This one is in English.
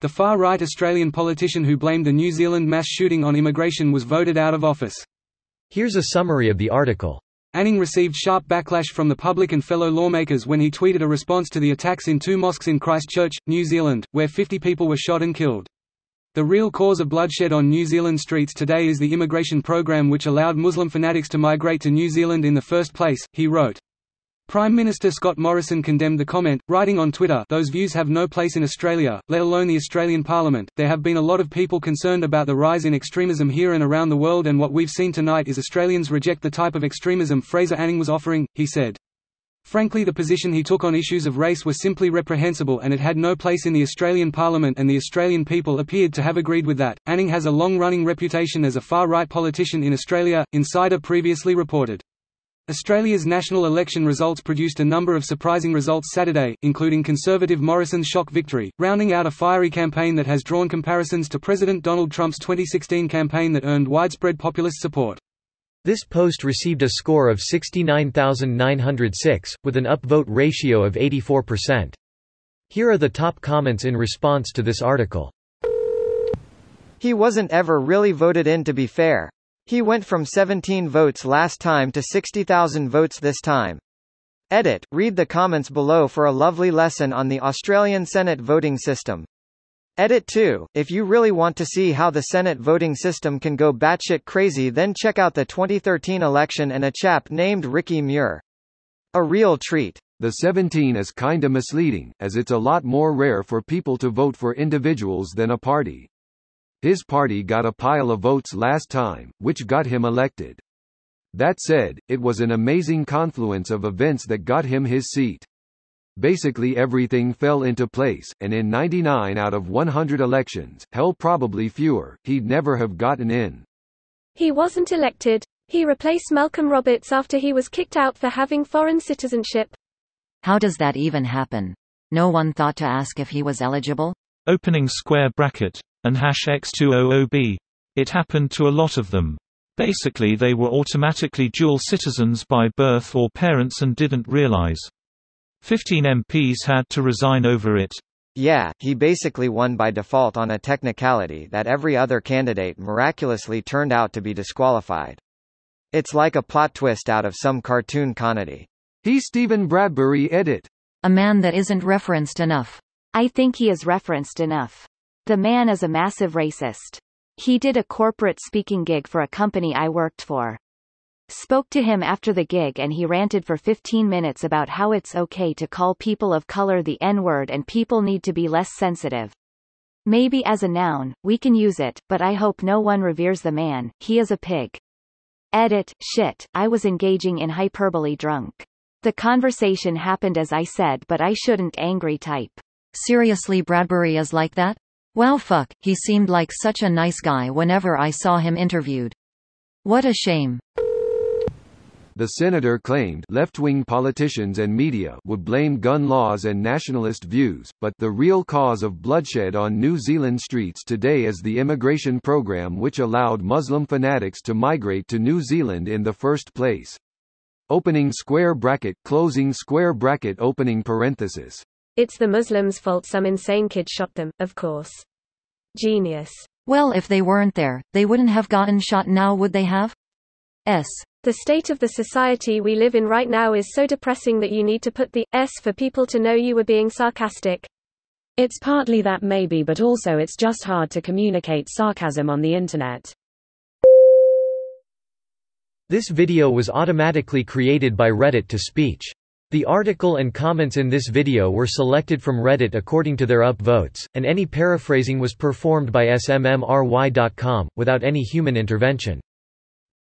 The far-right Australian politician who blamed the New Zealand mass shooting on immigration was voted out of office. Here's a summary of the article. Anning received sharp backlash from the public and fellow lawmakers when he tweeted a response to the attacks in 2 mosques in Christchurch, New Zealand, where 50 people were shot and killed. The real cause of bloodshed on New Zealand streets today is the immigration program which allowed Muslim fanatics to migrate to New Zealand in the first place, he wrote. Prime Minister Scott Morrison condemned the comment, writing on Twitter, "Those views have no place in Australia, let alone the Australian Parliament. There have been a lot of people concerned about the rise in extremism here and around the world, and what we've seen tonight is Australians reject the type of extremism Fraser Anning was offering," he said. Frankly, the position he took on issues of race was simply reprehensible and it had no place in the Australian Parliament, and the Australian people appeared to have agreed with that. Anning has a long-running reputation as a far-right politician in Australia, Insider previously reported. Australia's national election results produced a number of surprising results Saturday, including Conservative Morrison's shock victory, rounding out a fiery campaign that has drawn comparisons to President Donald Trump's 2016 campaign that earned widespread populist support. This post received a score of 69,906, with an upvote ratio of 84%. Here are the top comments in response to this article. He wasn't ever really voted in, to be fair. He went from 17 votes last time to 60,000 votes this time. Edit, read the comments below for a lovely lesson on the Australian Senate voting system. Edit 2, if you really want to see how the Senate voting system can go batshit crazy, then check out the 2013 election and a chap named Ricky Muir. A real treat. The 17 is kinda misleading, as it's a lot more rare for people to vote for individuals than a party. His party got a pile of votes last time, which got him elected. That said, it was an amazing confluence of events that got him his seat. Basically everything fell into place, and in 99 out of 100 elections, hell probably fewer, he'd never have gotten in. He wasn't elected. He replaced Malcolm Roberts after he was kicked out for having foreign citizenship. How does that even happen? No one thought to ask if he was eligible? Opening square bracket. And #X200B. It happened to a lot of them. Basically they were automatically dual citizens by birth or parents and didn't realize. 15 MPs had to resign over it. Yeah, he basically won by default on a technicality that every other candidate miraculously turned out to be disqualified. It's like a plot twist out of some cartoon comedy. He's Stephen Bradbury. Edit. A man that isn't referenced enough. I think he is referenced enough. The man is a massive racist. He did a corporate speaking gig for a company I worked for. Spoke to him after the gig and he ranted for 15 minutes about how it's okay to call people of color the N-word and people need to be less sensitive. Maybe as a noun, we can use it, but I hope no one reveres the man, he is a pig. Edit, shit, I was engaging in hyperbole drunk. The conversation happened as I said, but I shouldn't angry type. Seriously, Bradbury is like that? Wow, fuck, he seemed like such a nice guy whenever I saw him interviewed. What a shame. The senator claimed left-wing politicians and media would blame gun laws and nationalist views, but the real cause of bloodshed on New Zealand streets today is the immigration program which allowed Muslim fanatics to migrate to New Zealand in the first place. Opening square bracket, closing square bracket, opening parenthesis. It's the Muslims' fault some insane kid shot them, of course. Genius. Well, if they weren't there, they wouldn't have gotten shot now, would they have? The state of the society we live in right now is so depressing that you need to put the S for people to know you were being sarcastic. It's partly that maybe, but also it's just hard to communicate sarcasm on the internet. This video was automatically created by Reddit to speech. The article and comments in this video were selected from Reddit according to their upvotes, and any paraphrasing was performed by smmry.com, without any human intervention.